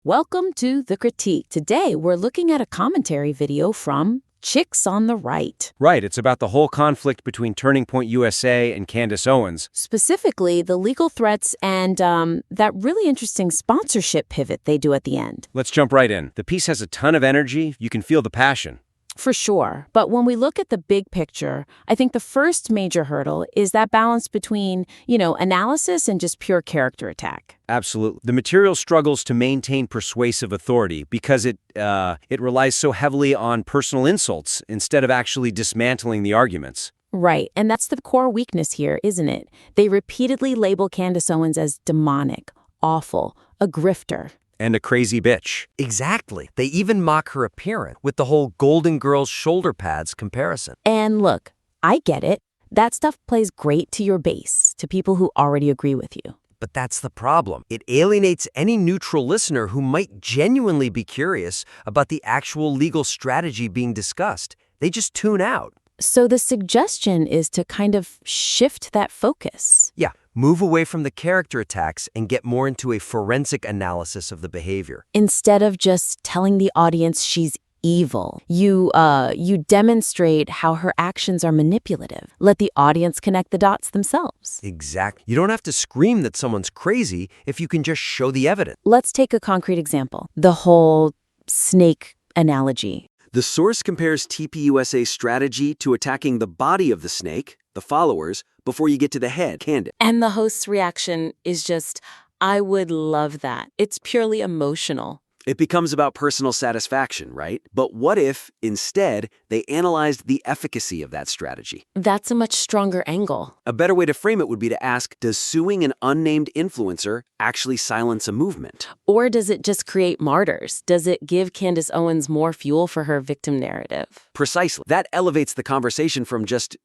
Welcome to The Critique. Today, we're looking at a commentary video from Chicks on the Right. Right, it's about the whole conflict between Turning Point USA and Candace Owens. Specifically, the legal threats and that really interesting sponsorship pivot they do at the end. Let's jump right in. The piece has a ton of energy. You can feel the passion. For sure. But when we look at the big picture, I think the first major hurdle is that balance between, analysis and just pure character attack. Absolutely. The material struggles to maintain persuasive authority because it relies so heavily on personal insults instead of actually dismantling the arguments. Right. And that's the core weakness here, isn't it? They repeatedly label Candace Owens as demonic, awful, a grifter. And a crazy bitch. Exactly. They even mock her appearance with the whole Golden Girls shoulder pads comparison. And look, I get it. That stuff plays great to your base, to people who already agree with you. But that's the problem. It alienates any neutral listener who might genuinely be curious about the actual legal strategy being discussed. They just tune out. So the suggestion is to kind of shift that focus. Yeah, move away from the character attacks and get more into a forensic analysis of the behavior. Instead of just telling the audience she's evil, you demonstrate how her actions are manipulative. Let the audience connect the dots themselves. Exactly. You don't have to scream that someone's crazy if you can just show the evidence. Let's take a concrete example. The whole snake analogy. The source compares TPUSA's strategy to attacking the body of the snake, the followers, before you get to the head, Candace. And the host's reaction is just, I would love that. It's purely emotional. It becomes about personal satisfaction, right? But what if, instead, they analyzed the efficacy of that strategy? That's a much stronger angle. A better way to frame it would be to ask, does suing an unnamed influencer actually silence a movement? Or does it just create martyrs? Does it give Candace Owens more fuel for her victim narrative? Precisely. That elevates the conversation from just,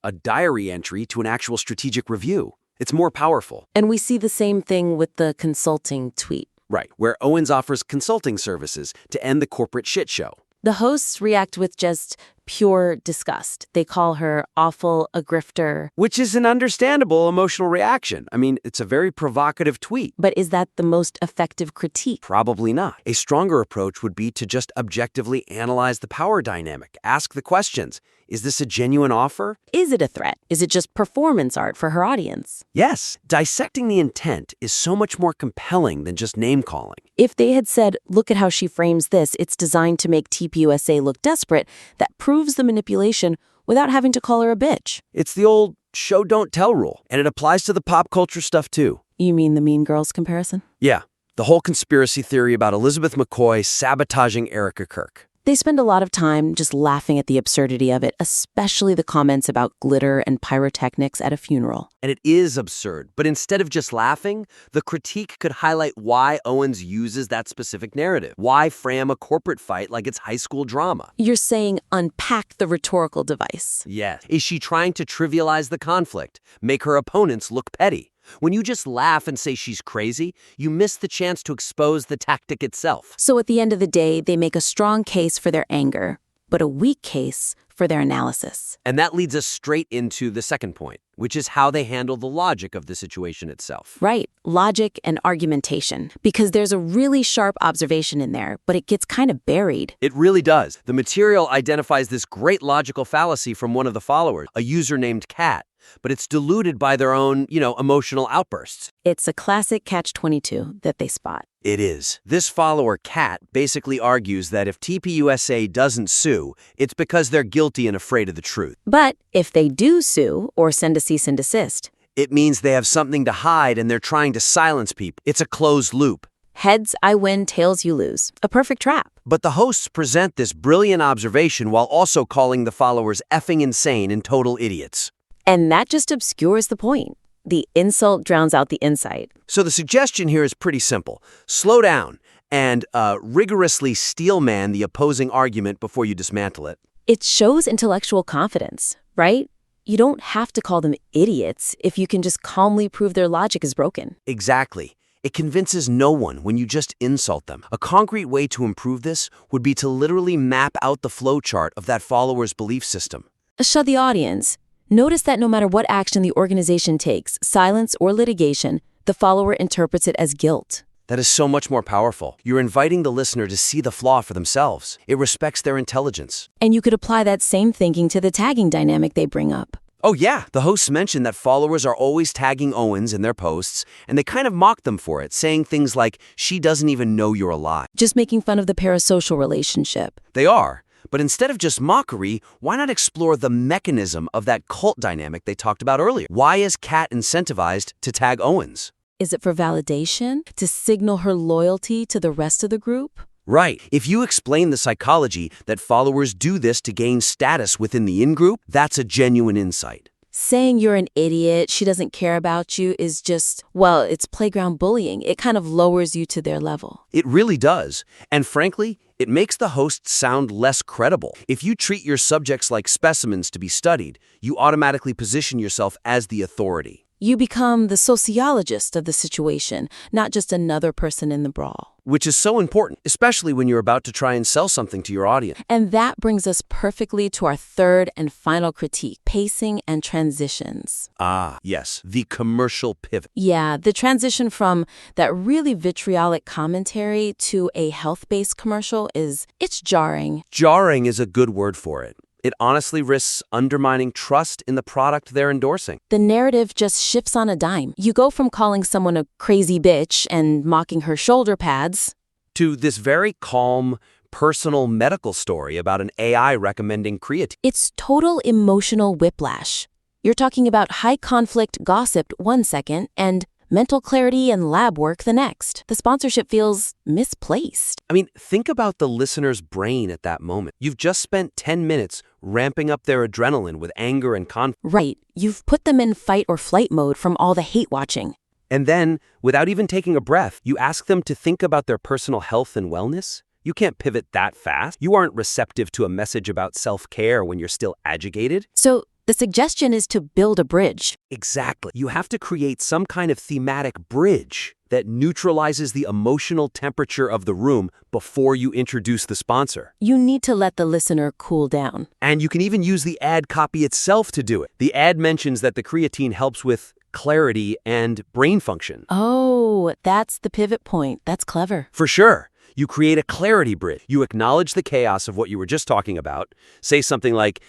a diary entry to an actual strategic review. It's more powerful. And we see the same thing with the consulting tweet. Right, where Owens offers consulting services to end the corporate shit show. The hosts react with just pure disgust. They call her awful, a grifter. Which is an understandable emotional reaction. I mean, it's a very provocative tweet. But is that the most effective critique? Probably not. A stronger approach would be to just objectively analyze the power dynamic. Ask the questions. Is this a genuine offer? Is it a threat? Is it just performance art for her audience? Yes. Dissecting the intent is so much more compelling than just name-calling. If they had said, look at how she frames this, it's designed to make TPUSA look desperate, that proves the manipulation without having to call her a bitch. It's the old show don't tell rule, and it applies to the pop culture stuff too. You mean the Mean Girls comparison? Yeah. The whole conspiracy theory about Elizabeth McCoy sabotaging Erica Kirk. They spend a lot of time just laughing at the absurdity of it, especially the comments about glitter and pyrotechnics at a funeral. And it is absurd, but instead of just laughing, the critique could highlight why Owens uses that specific narrative. Why frame a corporate fight like it's high school drama? You're saying unpack the rhetorical device. Yes. Is she trying to trivialize the conflict, make her opponents look petty? When you just laugh and say she's crazy, you miss the chance to expose the tactic itself. So at the end of the day, they make a strong case for their anger, but a weak case for their analysis. And that leads us straight into the second point, which is how they handle the logic of the situation itself. Right, logic and argumentation, because there's a really sharp observation in there, but it gets kind of buried. It really does. The material identifies this great logical fallacy from one of the followers, a user named Kat, but it's diluted by their own, emotional outbursts. It's a classic catch-22 that they spot. It is. This follower, Kat, basically argues that if TPUSA doesn't sue, it's because they're guilty and afraid of the truth. But if they do sue or send a cease and desist, it means they have something to hide and they're trying to silence people. It's a closed loop. Heads, I win, tails, you lose. A perfect trap. But the hosts present this brilliant observation while also calling the followers effing insane and total idiots. And that just obscures the point. The insult drowns out the insight. So the suggestion here is pretty simple. Slow down and rigorously steelman the opposing argument before you dismantle it. It shows intellectual confidence, right? You don't have to call them idiots if you can just calmly prove their logic is broken. Exactly. It convinces no one when you just insult them. A concrete way to improve this would be to literally map out the flowchart of that follower's belief system. Show the audience. Notice that no matter what action the organization takes, silence or litigation, the follower interprets it as guilt. That is so much more powerful. You're inviting the listener to see the flaw for themselves. It respects their intelligence. And you could apply that same thinking to the tagging dynamic they bring up. Oh yeah, the hosts mentioned that followers are always tagging Owens in their posts, and they kind of mock them for it, saying things like, "She doesn't even know you're alive." Just making fun of the parasocial relationship. They are. But instead of just mockery, why not explore the mechanism of that cult dynamic they talked about earlier? Why is Kat incentivized to tag Owens? Is it for validation? To signal her loyalty to the rest of the group? Right. If you explain the psychology that followers do this to gain status within the in-group, that's a genuine insight. Saying you're an idiot, she doesn't care about you is just, well, it's playground bullying. It kind of lowers you to their level. It really does. And frankly, it makes the host sound less credible. If you treat your subjects like specimens to be studied, you automatically position yourself as the authority. You become the sociologist of the situation, not just another person in the brawl. Which is so important, especially when you're about to try and sell something to your audience. And that brings us perfectly to our third and final critique, pacing and transitions. Ah, yes, the commercial pivot. Yeah, the transition from that really vitriolic commentary to a health-based commercial it's jarring. Jarring is a good word for it. It honestly risks undermining trust in the product they're endorsing. The narrative just shifts on a dime. You go from calling someone a crazy bitch and mocking her shoulder pads To this very calm, personal medical story about an AI recommending creatine. It's total emotional whiplash. You're talking about high-conflict gossip one second and mental clarity and lab work the next. The sponsorship feels misplaced. I mean, think about the listener's brain at that moment. You've just spent 10 minutes ramping up their adrenaline with anger and conflict. Right. You've put them in fight or flight mode from all the hate watching. And then, without even taking a breath, you ask them to think about their personal health and wellness? You can't pivot that fast. You aren't receptive to a message about self-care when you're still agitated. So the suggestion is to build a bridge. Exactly. You have to create some kind of thematic bridge that neutralizes the emotional temperature of the room before you introduce the sponsor. You need to let the listener cool down. And you can even use the ad copy itself to do it. The ad mentions that the creatine helps with clarity and brain function. Oh, that's the pivot point. That's clever. For sure. You create a clarity bridge. You acknowledge the chaos of what you were just talking about. Say something like,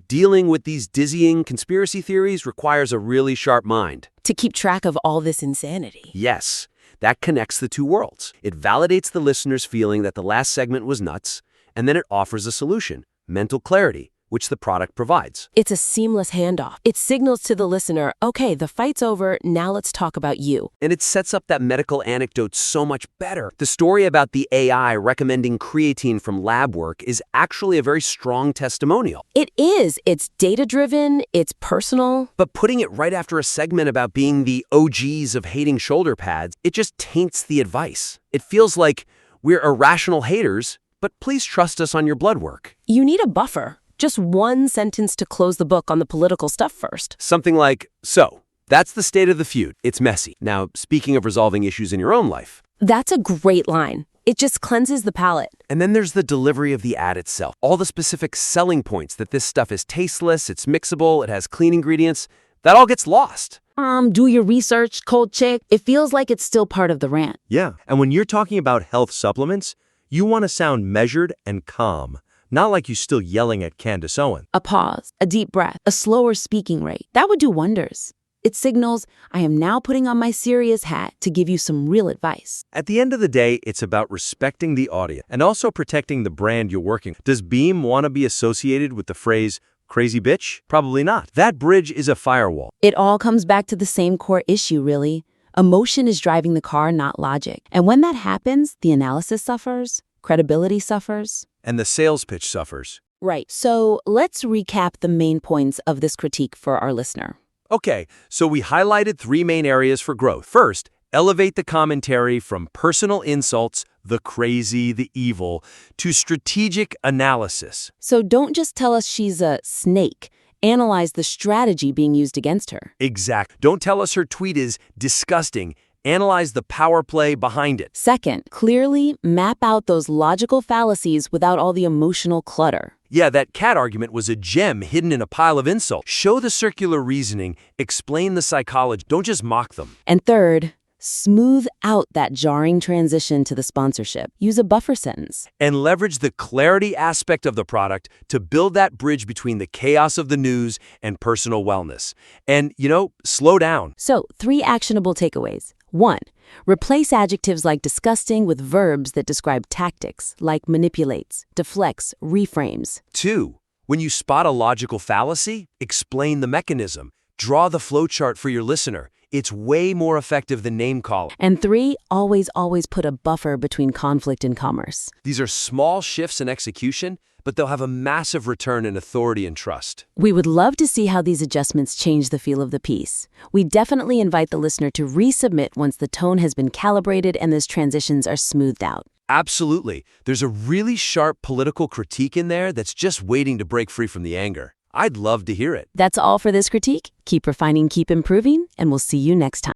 dealing with these dizzying conspiracy theories requires a really sharp mind. To keep track of all this insanity. Yes, that connects the two worlds. It validates the listener's feeling that the last segment was nuts, and then it offers a solution, mental clarity, which the product provides. It's a seamless handoff. It signals to the listener, okay, the fight's over, now let's talk about you. And it sets up that medical anecdote so much better. The story about the AI recommending creatine from lab work is actually a very strong testimonial. It is. It's data-driven, it's personal. But putting it right after a segment about being the OGs of hating shoulder pads, it just taints the advice. It feels like we're irrational haters, but please trust us on your blood work. You need a buffer. Just one sentence to close the book on the political stuff first. Something like, so, that's the state of the feud. It's messy. Now, speaking of resolving issues in your own life. That's a great line. It just cleanses the palate. And then there's the delivery of the ad itself. All the specific selling points that this stuff is tasteless, it's mixable, it has clean ingredients. That all gets lost. Do your research, cold check. It feels like it's still part of the rant. Yeah, and when you're talking about health supplements, you want to sound measured and calm. Not like you're still yelling at Candace Owens. A pause, a deep breath, a slower speaking rate. That would do wonders. It signals, I am now putting on my serious hat to give you some real advice. At the end of the day, it's about respecting the audience and also protecting the brand you're working with. Does Beam want to be associated with the phrase, crazy bitch? Probably not. That bridge is a firewall. It all comes back to the same core issue, really. Emotion is driving the car, not logic. And when that happens, the analysis suffers, credibility suffers. And the sales pitch suffers. Right. So let's recap the main points of this critique for our listener. Okay, so we highlighted 3 main areas for growth. First, elevate the commentary from personal insults, the crazy, the evil, to strategic analysis. So don't just tell us she's a snake. Analyze the strategy being used against her. Exact. Don't tell us her tweet is disgusting. Analyze the power play behind it. Second, clearly map out those logical fallacies without all the emotional clutter. Yeah, that cat argument was a gem hidden in a pile of insults. Show the circular reasoning, explain the psychology, don't just mock them. And third, Smooth out that jarring transition to the sponsorship. Use a buffer sentence. And leverage the clarity aspect of the product to build that bridge between the chaos of the news and personal wellness. And, slow down. So, 3 actionable takeaways. 1. Replace adjectives like disgusting with verbs that describe tactics, like manipulates, deflects, reframes. 2. When you spot a logical fallacy, explain the mechanism. Draw the flowchart for your listener. It's way more effective than name-calling. And 3, always put a buffer between conflict and commerce. These are small shifts in execution, but they'll have a massive return in authority and trust. We would love to see how these adjustments change the feel of the piece. We definitely invite the listener to resubmit once the tone has been calibrated and those transitions are smoothed out. Absolutely. There's a really sharp political critique in there that's just waiting to break free from the anger. I'd love to hear it. That's all for this critique. Keep refining, keep improving, and we'll see you next time.